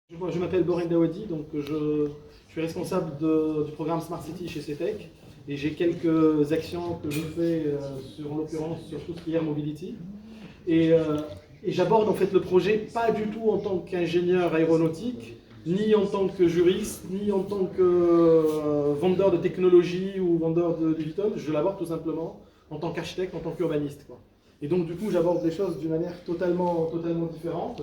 Je m'appelle Borek Dawadi, donc je suis responsable du programme Smart City chez CETEC et j'ai quelques actions que je fais en l'occurrence sur tout ce qui est Air Mobility. Et, euh, et j'aborde en fait le projet pas du tout en tant qu'ingénieur aéronautique, ni en tant que juriste, ni en tant que vendeur de technologie ou vendeur de digital. Je l'aborde tout simplement en tant qu'architecte, en tant qu'urbaniste, quoi. Et donc du coup j'aborde les choses d'une manière totalement différente.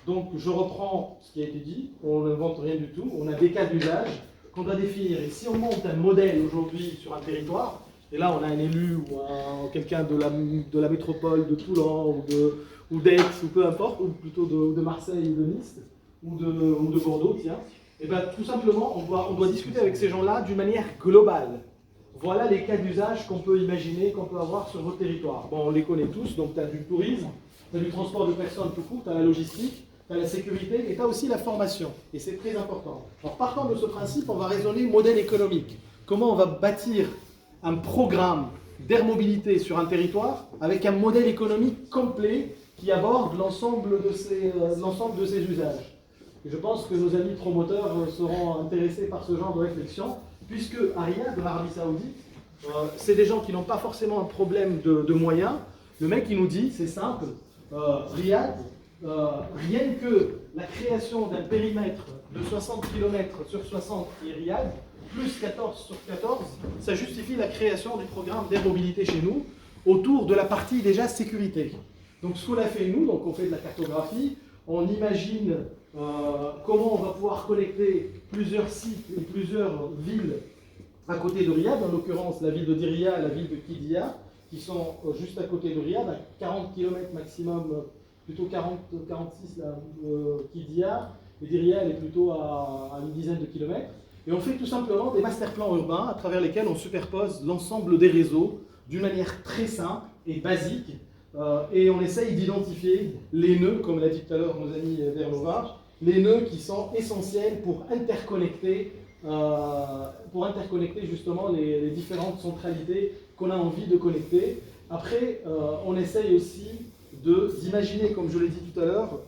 Donc je reprends ce qui a été dit, on n'invente rien du tout, on a des cas d'usage qu'on doit définir. Et si on monte un modèle aujourd'hui sur un territoire, et là on a un élu ou quelqu'un de la métropole de Toulon ou d'Aix ou peu importe, ou plutôt de Marseille ou de Nice ou de Bordeaux, tiens, et bien tout simplement on doit discuter avec ces gens-là d'une manière globale. Voilà les cas d'usage qu'on peut imaginer, qu'on peut avoir sur votre territoire. Bon, on les connaît tous, donc tu as du tourisme, tu as du transport de personnes tout court, tu as la logistique, tu as la sécurité et tu as aussi la formation. Et c'est très important. Alors partant de ce principe, on va raisonner modèle économique. Comment on va bâtir un programme d'air mobilité sur un territoire avec un modèle économique complet qui aborde l'ensemble de ces usages. Et je pense que nos amis promoteurs seront intéressés par ce genre de réflexion, puisque à Riyad, de l'Arabie Saoudite, c'est des gens qui n'ont pas forcément un problème de moyens. Le mec, il nous dit, c'est simple, Riyad, rien que la création d'un périmètre de 60 km sur 60 qui est Riyad, plus 14 sur 14, ça justifie la création du programme d'air mobilité chez nous, autour de la partie déjà sécurité. Donc ce qu'on a fait nous, donc on fait de la cartographie, on imagine comment on va pouvoir connecter plusieurs sites et plusieurs villes à côté de Riyad, en l'occurrence la ville de Diriyah et la ville de Qiddiya, qui sont juste à côté de Riyad, à 40 km maximum, plutôt 46 là, Qiddiya, et Diriyah elle est plutôt à une dizaine de kilomètres. Et on fait tout simplement des master plans urbains à travers lesquels on superpose l'ensemble des réseaux d'une manière très simple et basique, et on essaye d'identifier les nœuds, comme l'a dit tout à l'heure nos amis Vernova, les nœuds qui sont essentiels pour interconnecter justement les différentes centralités qu'on a envie de connecter. Après, on essaye aussi d'imaginer, comme je l'ai dit tout à l'heure,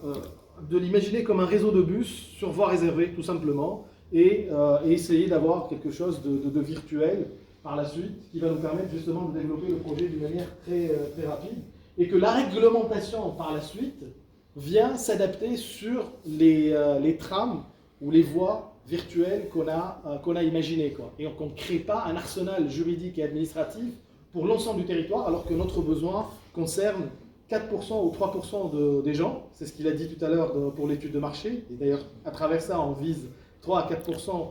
de l'imaginer comme un réseau de bus sur voie réservée, tout simplement, et essayer d'avoir quelque chose de virtuel par la suite, qui va nous permettre justement de développer le projet d'une manière très rapide, et que la réglementation par la suite vient s'adapter sur les trams ou les voies virtuelles qu'on a imaginées, quoi. Et qu'on ne crée pas un arsenal juridique et administratif pour l'ensemble du territoire, alors que notre besoin concerne 4% ou 3% des gens. C'est ce qu'il a dit tout à l'heure pour l'étude de marché. Et d'ailleurs, à travers ça, on vise 3 à 4%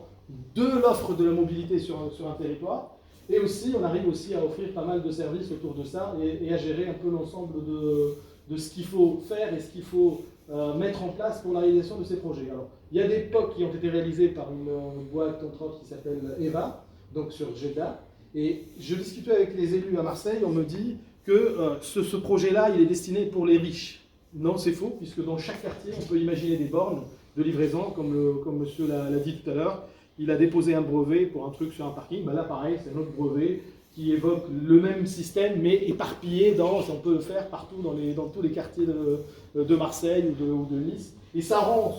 de l'offre de la mobilité sur un territoire. Et aussi, on arrive aussi à offrir pas mal de services autour de ça et à gérer un peu l'ensemble de ce qu'il faut faire et ce qu'il faut mettre en place pour la réalisation de ces projets. Alors, il y a des POC qui ont été réalisés par une boîte, entre autres, qui s'appelle EVA, donc sur Jeddah. Et je discutais avec les élus à Marseille, on me dit que ce projet-là, il est destiné pour les riches. Non, c'est faux, puisque dans chaque quartier, on peut imaginer des bornes de livraison, comme monsieur l'a dit tout à l'heure. Il a déposé un brevet pour un truc sur un parking. Ben là, pareil, c'est un autre brevet qui évoque le même système, mais éparpillé on peut le faire partout dans tous les quartiers de Marseille ou de Nice. Et ça rend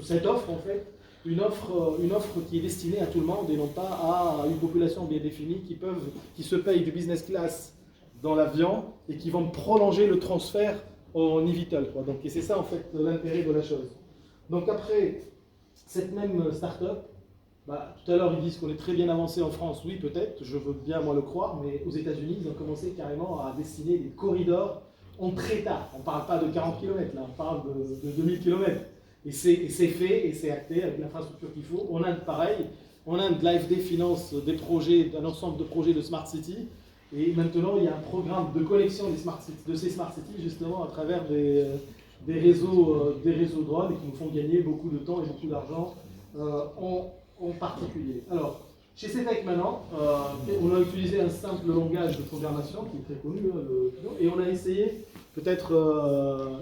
cette offre, en fait, une offre qui est destinée à tout le monde et non pas à une population bien définie qui se paye du business class dans l'avion et qui vont prolonger le transfert en eVTOL, quoi. Donc, et c'est ça, en fait, l'intérêt de la chose. Donc après, cette même start-up, tout à l'heure ils disent qu'on est très bien avancé en France, oui peut-être, je veux bien moi le croire, mais aux États-Unis ils ont commencé carrément à dessiner des corridors entre États. On ne parle pas de 40 km, là, on parle de 2000 km. Et c'est fait et c'est acté avec l'infrastructure qu'il faut. En Inde, pareil. En Inde, l'AFD finance un ensemble de projets de Smart City. Et maintenant, il y a un programme de connexion de ces Smart Cities, justement, à travers des réseaux drones qui nous font gagner beaucoup de temps et beaucoup d'argent en particulier. Alors, chez CETEC maintenant, on a utilisé un simple langage de programmation qui est très connu, et on a essayé, peut-être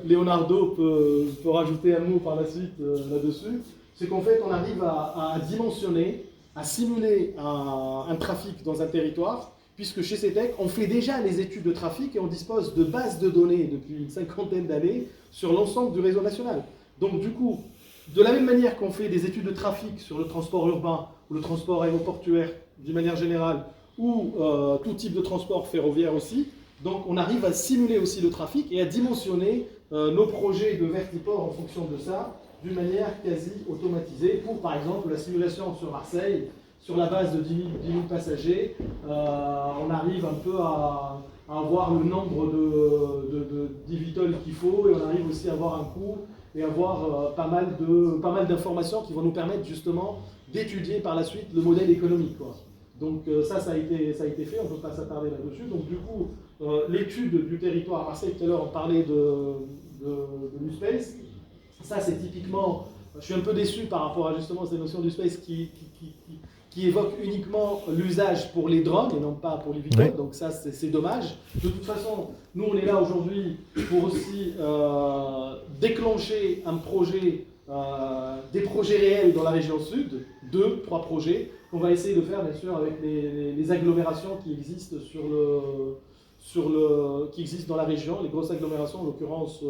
Leonardo peut rajouter un mot par la suite là-dessus, c'est qu'en fait on arrive à dimensionner, à simuler un trafic dans un territoire, puisque chez CETEC, on fait déjà les études de trafic et on dispose de bases de données depuis une cinquantaine d'années sur l'ensemble du réseau national. Donc du coup, De la même manière qu'on fait des études de trafic sur le transport urbain ou le transport aéroportuaire d'une manière générale, ou tout type de transport ferroviaire aussi, donc on arrive à simuler aussi le trafic et à dimensionner nos projets de vertiport en fonction de ça, d'une manière quasi automatisée, pour par exemple la simulation sur Marseille, sur la base de 10 000 passagers, on arrive un peu à avoir le nombre de d'ivitols qu'il faut, et on arrive aussi à avoir un coût et avoir pas mal d'informations qui vont nous permettre justement d'étudier par la suite le modèle économique, quoi. Donc ça a été fait, on ne peut pas s'attarder là-dessus. Donc du coup, l'étude du territoire à Marseille, tout à l'heure on parlait de l'USpace, ça c'est typiquement, je suis un peu déçu par rapport à justement cette notion d'USpace qui évoque uniquement l'usage pour les drones et non pas pour les VTOL, donc ça c'est dommage. De toute façon, nous on est là aujourd'hui pour aussi déclencher un projet, des projets réels dans la région sud, 3 projets, qu'on va essayer de faire bien sûr avec les agglomérations qui existent qui existent dans la région, les grosses agglomérations, en l'occurrence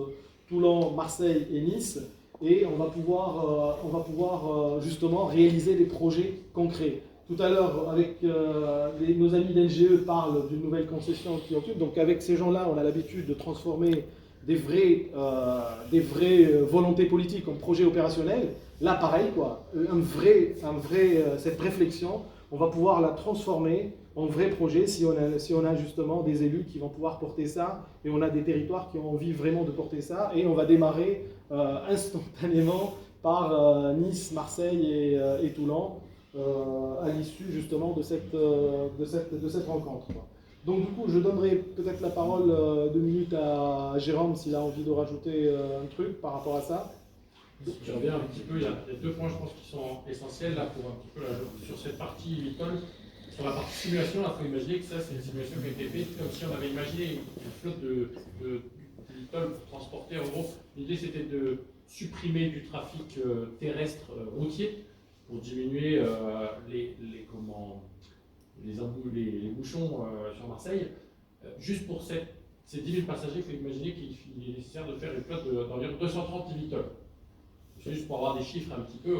Toulon, Marseille et Nice. Et on va pouvoir justement réaliser des projets concrets. Tout à l'heure, avec nos amis d'NGE parlent d'une nouvelle concession qui occupe. Donc avec ces gens-là, on a l'habitude de transformer des vraies volontés politiques en projets opérationnels. Là, pareil, quoi. Cette réflexion, on va pouvoir la transformer en vrai projet si on a justement des élus qui vont pouvoir porter ça, et on a des territoires qui ont envie vraiment de porter ça, et on va démarrer instantanément par Nice, Marseille et Toulon à l'issue justement de cette rencontre, quoi. Donc du coup, je donnerai peut-être la parole 2 minutes à Jérôme s'il a envie de rajouter un truc par rapport à ça. Si je reviens un petit peu, il y a 2 points je pense qui sont essentiels là pour un petit peu sur cette partie VTOL. Sur la partie simulation, il faut imaginer que ça c'est une simulation qui a été faite comme si on avait imaginé une flotte de VTOL pour transporter. En gros, l'idée c'était de supprimer du trafic terrestre routier pour diminuer les bouchons sur Marseille. Juste pour ces 10 000 passagers, il faut imaginer qu'il est nécessaire de faire une flotte d'environ 230 VTOL. C'est juste pour avoir des chiffres un petit peu,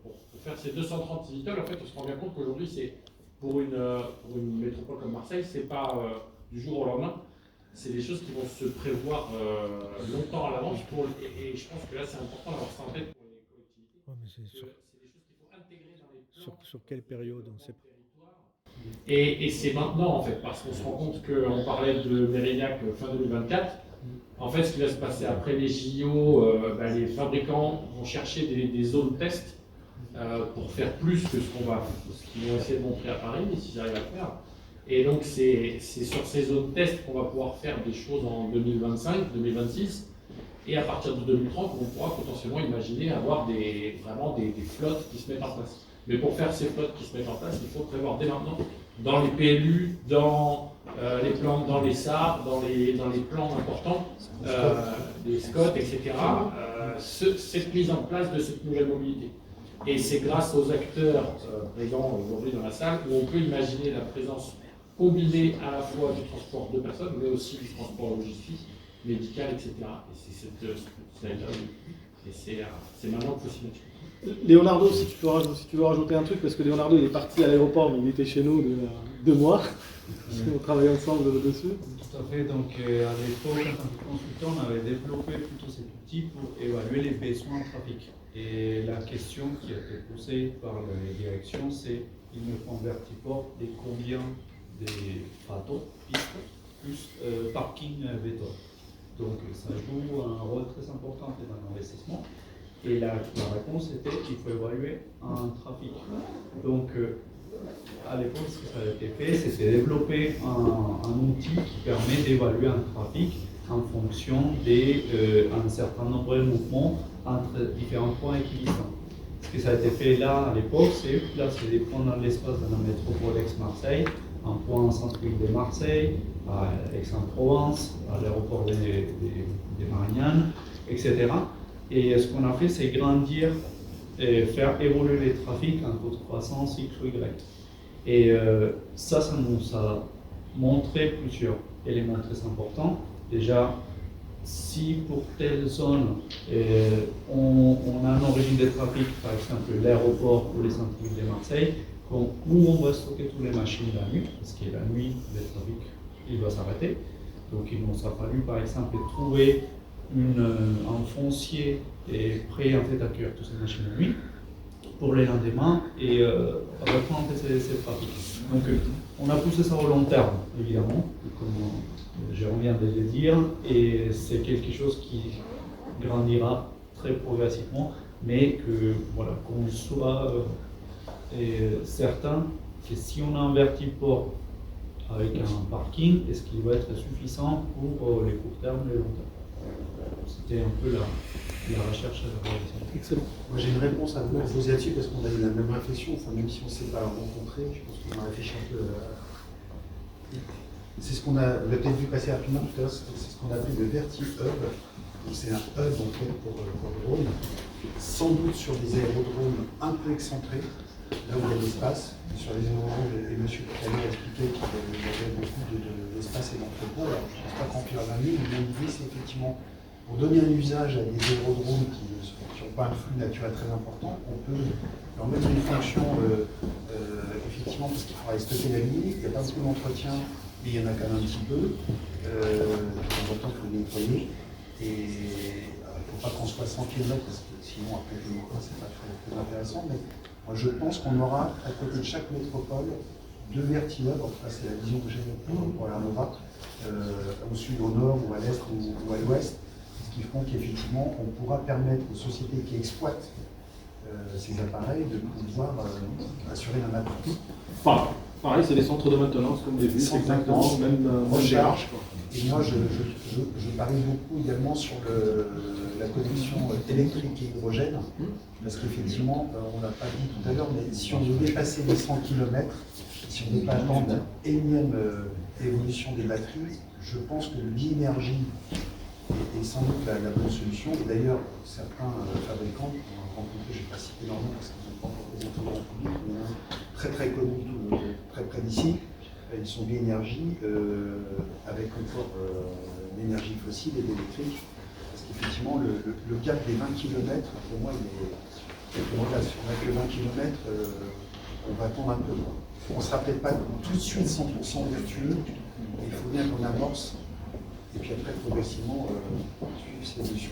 pour faire ces 230 VTOL, en fait, on se rend bien compte qu'aujourd'hui, c'est pour une métropole comme Marseille, c'est pas du jour au lendemain, c'est des choses qui vont se prévoir longtemps à l'avance, et je pense que là, c'est important d'avoir ça en tête pour les collectivités. Ouais, mais c'est des choses qu'il faut intégrer dans les plans. Sur quelle période, on sait pas. Et c'est maintenant, en fait, parce qu'on se rend compte qu'on parlait de Mérignac fin 2024. En fait, ce qui va se passer après les JO, les fabricants vont chercher des zones test pour faire plus que ce qu'ils vont essayer de montrer à Paris, si j'arrive à le faire. Et donc, c'est sur ces zones test qu'on va pouvoir faire des choses en 2025, 2026. Et à partir de 2030, on pourra potentiellement imaginer avoir vraiment des flottes qui se mettent en place. Mais pour faire ces flottes qui se mettent en place, il faut prévoir dès maintenant, dans les PLU, dans les plans, dans les SAR, dans les plans importants, les SCOT, etc., cette mise en place de cette nouvelle mobilité. Et c'est grâce aux acteurs présents aujourd'hui dans la salle où on peut imaginer la présence combinée à la fois du transport de personnes, mais aussi du transport logistique, médical, etc. Et c'est c'est maintenant qu'il faut s'y mettre. Leonardo, si tu veux rajouter un truc, parce que Leonardo il est parti à l'aéroport, mais il était chez nous 2 mois, parce qu'on travaillait ensemble dessus. Tout à fait, donc à l'époque, en tant que consultant, on avait développé plutôt cet outil pour évaluer les besoins en trafic. Et la question qui a été posée par les directions, c'est il me faut un vertiport de combien des bateaux, pistes, plus parking véto. Donc ça joue un rôle très important dans l'investissement. Et la réponse était qu'il faut évaluer un trafic. Donc à l'époque, ce que ça a été fait, c'était développer un outil qui permet d'évaluer un trafic en fonction d'un certain nombre de mouvements entre différents points équidistants. Ce que ça a été fait là à l'époque, c'est de prendre l'espace de la métropole Aix-Marseille, un point en centre-ville de Marseille, à Aix-en-Provence, à l'aéroport de Marignane, etc. Et ce qu'on a fait, c'est grandir et faire évoluer les trafics en taux de croissance X ou Y. Et ça nous a montré plusieurs éléments très importants. Déjà, si pour telle zone on a un origine de trafic, par exemple l'aéroport ou les centres-villes de Marseille, où on va stocker toutes les machines la nuit, parce que la nuit, le trafic il va s'arrêter. Donc il nous a fallu par exemple trouver un foncier prêt en fait à accueillir toutes ces machines la nuit pour les lendemains et reprendre ces trafics. Donc on a poussé ça au long terme, évidemment, comme je viens de le dire, et c'est quelque chose qui grandira très progressivement, mais que voilà, qu'on soit certain que si on a un vertiport avec un parking, est-ce qu'il va être suffisant pour les courts termes et les long terme? C'était un peu la recherche à la réalisation. Excellent. Moi j'ai une réponse à vous poser là-dessus parce qu'on a eu la même réflexion, enfin même si on ne s'est pas rencontrés, je pense qu'on a réfléchi un peu c'est ce qu'on a, vous l'avez peut-être vu passer rapidement tout à l'heure, c'est ce qu'on appelle le VertiHub. Donc c'est un hub en fait pour le drone, sans doute sur des aérodromes un peu excentrés, là où il y a l'espace. Sur les aérodromes, et M. Picali a expliqué qu'il y avait beaucoup d'espace et d'entrepôts. Alors je ne pense pas remplir la nuit, mais l'idée c'est effectivement pour donner un usage à des aérodromes qui n'ont pas un flux naturel très important, on peut leur mettre une fonction, effectivement, parce qu'il faudra stocker la nuit, il n'y a pas beaucoup d'entretien, mais il y en a quand même un petit peu. De temps en temps, il faut les nettoyer. Et il ne faut pas qu'on soit 100 km, parce que sinon, après, ce n'est pas très intéressant. Mais moi, je pense qu'on aura, à côté de chaque métropole, 2 vertihubs, en tout cas, c'est la vision que j'ai pour Air Nova, au sud, au nord, ou à l'est, ou à l'ouest. Qui font qu'effectivement, on pourra permettre aux sociétés qui exploitent ces appareils de pouvoir assurer la maintenance. Enfin, pareil, c'est des centres de maintenance, comme vous l'avez vu, c'est exactement même recharge. Et moi, je parie beaucoup également sur la connexion électrique et hydrogène, parce qu'effectivement, on l'a pas dit tout à l'heure, mais si on veut dépasser les 100 km, si on ne veut pas attendre énième évolution des batteries, je pense que le bi-énergie est sans doute la bonne solution. Et d'ailleurs, certains fabricants, on a rencontré, je ne vais pas citer leur nom parce qu'ils n'ont pas encore présenté dans le public, mais très très connus, très près d'ici, ils sont bi-énergie avec encore l'énergie fossile et l'électrique. Parce qu'effectivement, le gap des 20 km, pour moi, il est. Si on n'a que 20 km, on va attendre un peu. On ne sera peut-être pas tout de suite 100% vertueux, il faut bien qu'on amorce. Et puis après, progressivement, suivre ces mesures.